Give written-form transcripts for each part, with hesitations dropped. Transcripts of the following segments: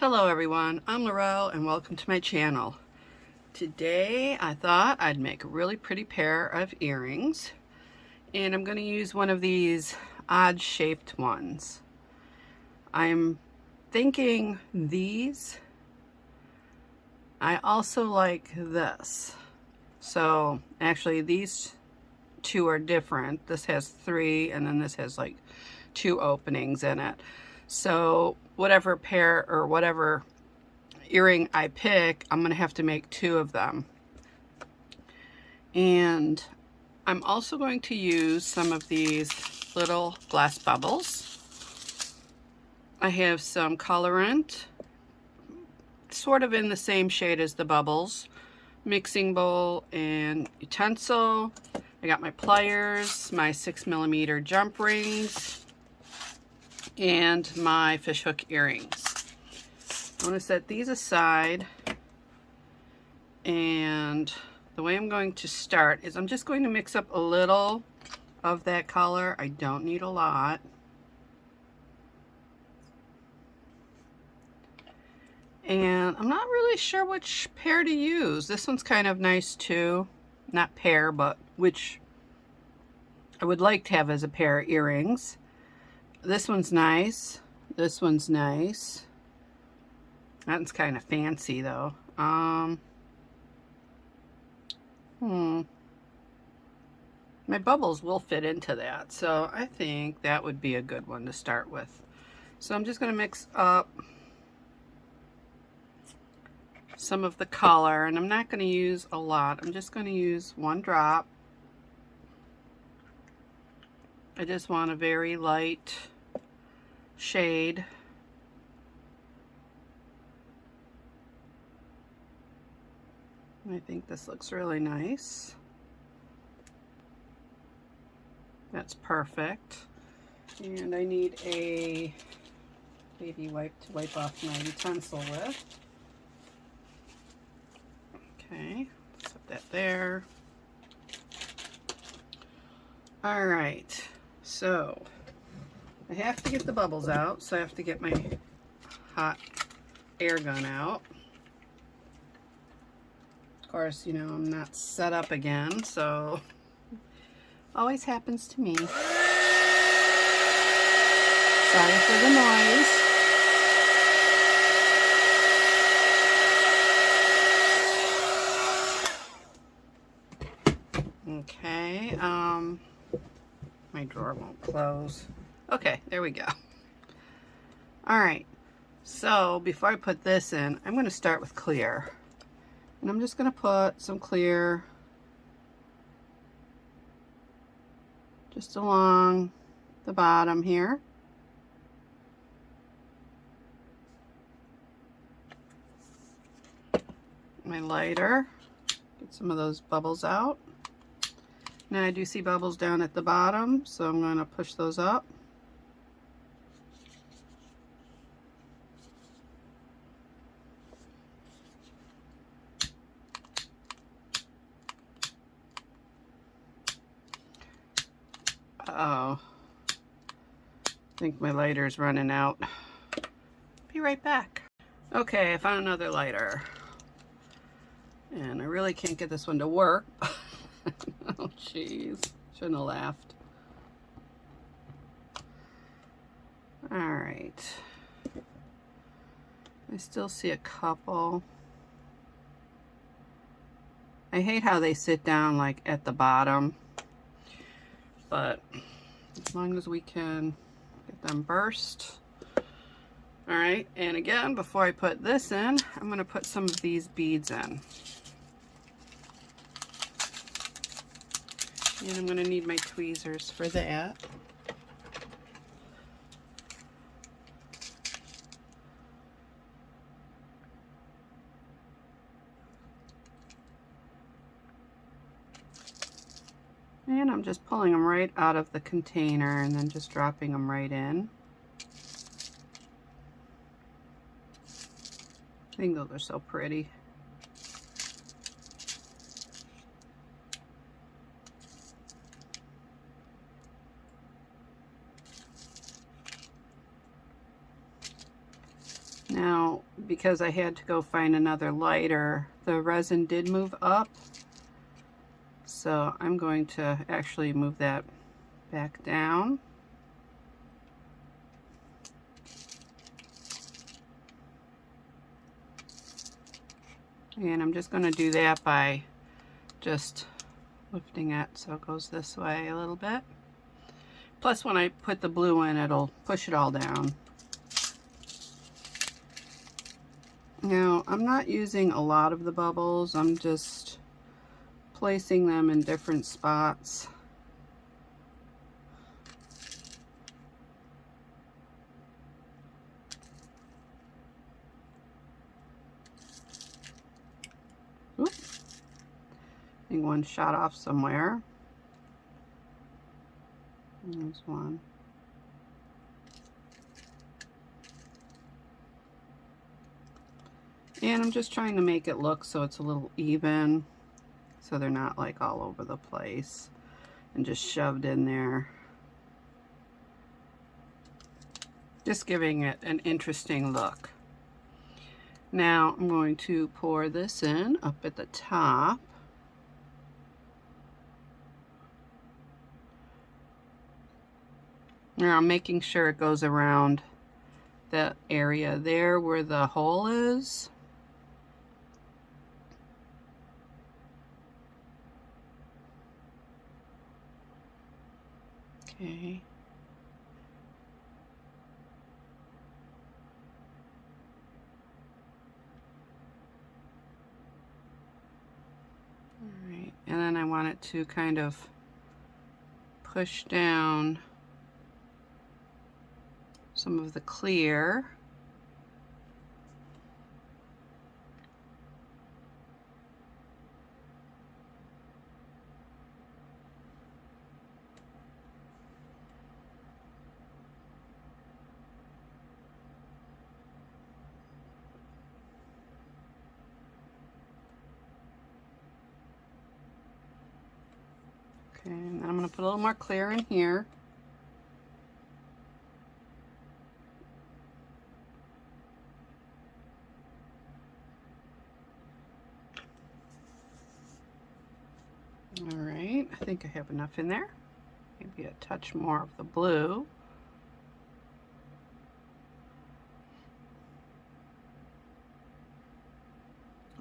Hello everyone, I'm Laurel and welcome to my channel. Today I thought I'd make a really pretty pair of earrings, and I'm going to use one of these odd shaped ones. I'm thinking these. I also like this. So actually these two are different. This has 3 and then this has like 2 openings in it. So whatever pair or whatever earring I pick, I'm gonna have to make 2 of them. And I'm also going to use some of these little glass bubbles. I have some colorant, sort of in the same shade as the bubbles, mixing bowl and utensil. I got my pliers, my 6mm jump rings, and my fishhook earrings. I'm going to set these aside, and the way I'm going to start is I'm just going to mix up a little of that color. I don't need a lot. And I'm not really sure which pair to use. This one's kind of nice too. Not pair, but which I would like to have as a pair of earrings. This one's nice. This one's nice. That one's kind of fancy though. My bubbles will fit into that, so I think that would be a good one to start with. So I'm just going to mix up some of the color, and I'm not going to use a lot. I'm just going to use 1 drop. I just want a very light shade. I think this looks really nice. That's perfect. And I need a baby wipe to wipe off my utensil with. Okay, set that there. All right, so I have to get the bubbles out, so I have to get my hot air gun out. Of course, you know, I'm not set up again, so always happens to me. Sorry for the noise. Okay, my drawer won't close. Okay, there we go. All right, so before I put this in, I'm going to start with clear. And I'm just going to put some clear just along the bottom here. My lighter, get some of those bubbles out. Now I do see bubbles down at the bottom, so I'm going to push those up. Uh-oh. I think my lighter's running out. Be right back. Okay, I found another lighter. And I really can't get this one to work. Oh, jeez. Shouldn't have laughed. All right. I still see a couple. I hate how they sit down like at the bottom. But as long as we can get them burst. All right, and again, before I put this in, I'm going to put some of these beads in. And I'm going to need my tweezers for that. And I'm just pulling them right out of the container and then just dropping them right in. I think those are so pretty. because I had to go find another lighter, the resin did move up. So I'm going to actually move that back down. And I'm just going to do that by just lifting it so it goes this way a little bit. Plus when I put the blue in, it'll push it all down. Now, I'm not using a lot of the bubbles. I'm just placing them in different spots. Oop. I think one shot off somewhere. There's one. And I'm just trying to make it look so it's a little even, so they're not like all over the place and just shoved in there. Just giving it an interesting look. Now I'm going to pour this in up at the top. Now I'm making sure it goes around that area there where the hole is. Okay. All right, and then I want it to kind of push down some of the clear. Okay, and then I'm going to put a little more clear in here. All right, I think I have enough in there. Maybe a touch more of the blue.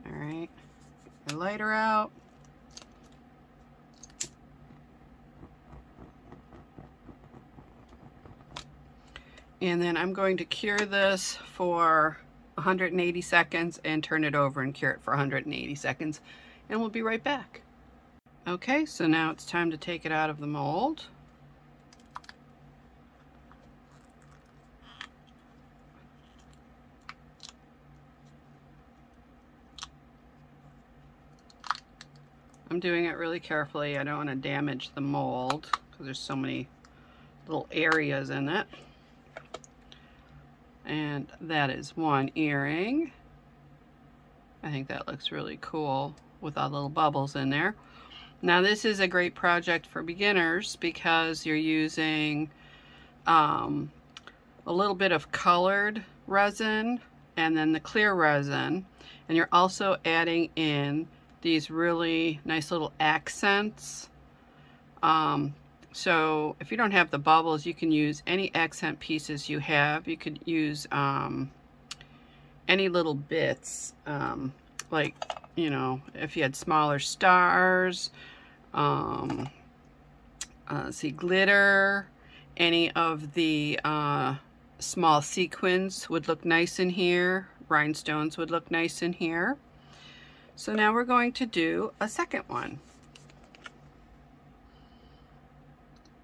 All right, the lighter out. And then I'm going to cure this for 180 seconds and turn it over and cure it for 180 seconds. And we'll be right back. Okay, so now it's time to take it out of the mold. I'm doing it really carefully. I don't want to damage the mold because there's so many little areas in it. And that is one earring. I think that looks really cool with all the little bubbles in there. Now this is a great project for beginners because you're using a little bit of colored resin and then the clear resin, and you're also adding in these really nice little accents. So if you don't have the bubbles, you can use any accent pieces you have. You could use any little bits, like, you know, if you had smaller stars, see, glitter, any of the small sequins would look nice in here. Rhinestones would look nice in here. So now we're going to do a second one.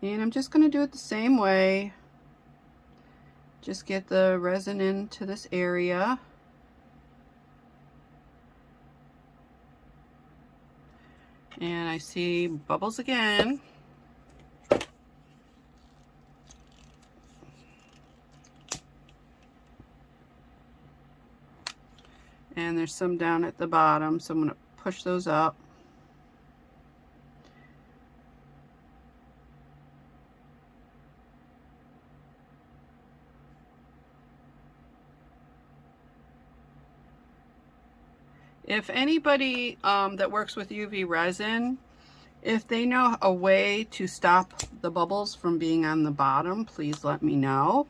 And I'm just going to do it the same way. Just get the resin into this area. And I see bubbles again. And there's some down at the bottom, so I'm going to push those up. If anybody that works with UV resin, if they know a way to stop the bubbles from being on the bottom, please let me know.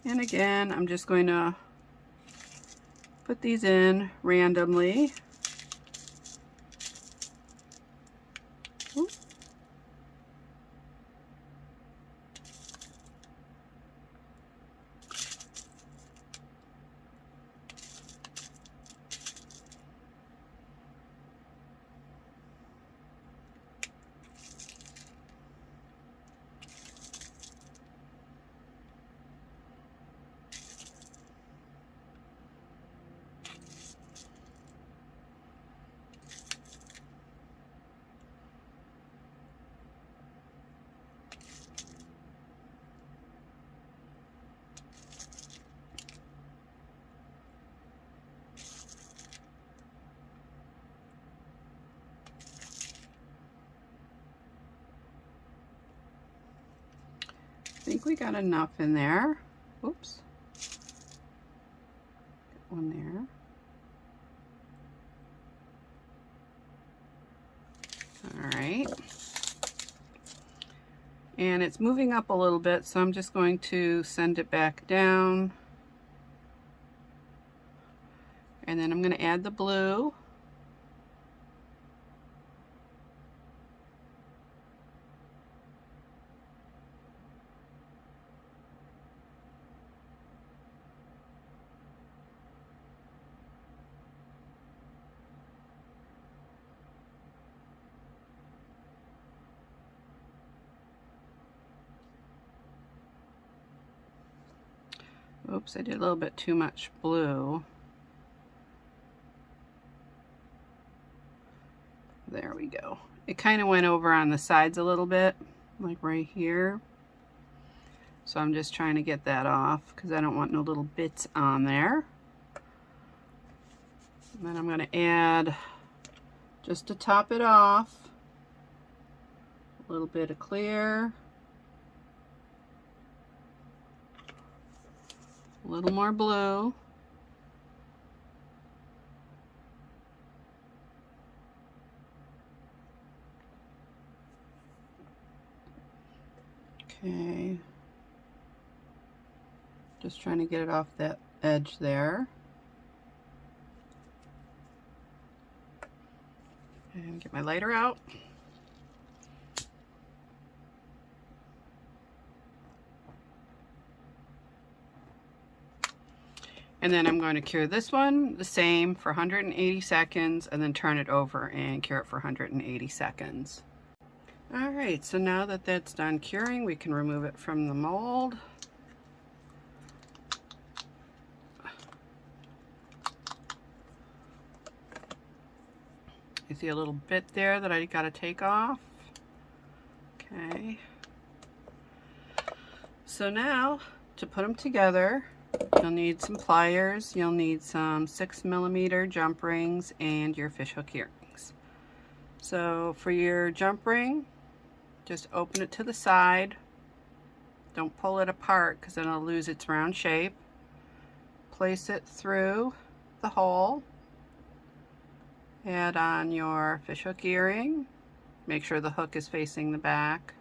And again, I'm just going to put these in randomly. Ooh. I think we got enough in there. Oops. Got one there. All right. And it's moving up a little bit, so I'm just going to send it back down. And then I'm going to add the blue. Oops, I did a little bit too much blue. There we go. It kind of went over on the sides a little bit, like right here. So I'm just trying to get that off because I don't want no little bits on there. And then I'm going to add, just to top it off, a little bit of clear. A little more blue. Okay. Just trying to get it off that edge there. And get my lighter out. And then I'm going to cure this one the same for 180 seconds and then turn it over and cure it for 180 seconds. All right, so now that that's done curing, we can remove it from the mold. You see a little bit there that I got to take off. Okay. So now to put them together, you'll need some pliers, you'll need some 6mm jump rings, and your fishhook earrings. So for your jump ring, just open it to the side. Don't pull it apart because then it'll lose its round shape. Place it through the hole. Add on your fishhook earring. Make sure the hook is facing the back.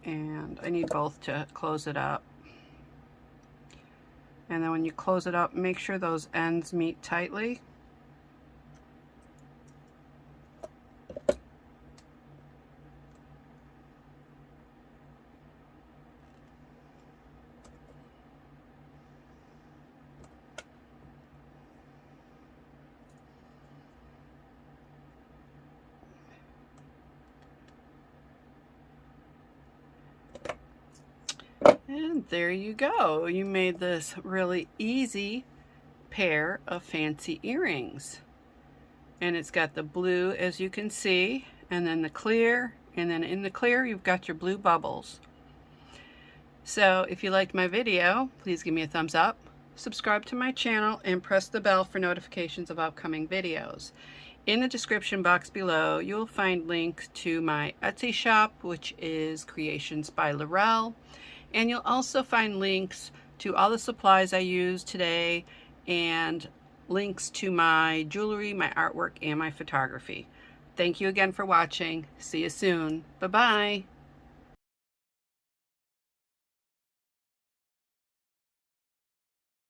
And I need both to close it up. And then when you close it up, make sure those ends meet tightly. And there you go. You made this really easy pair of fancy earrings. And it's got the blue, as you can see, and then the clear, and then in the clear you've got your blue bubbles. So if you liked my video, please give me a thumbs up, subscribe to my channel, and press the bell for notifications of upcoming videos. In the description box below, you'll find links to my Etsy shop, which is Creations by Laurel. And you'll also find links to all the supplies I used today and links to my jewelry, my artwork, and my photography. Thank you again for watching. See you soon. Bye-bye.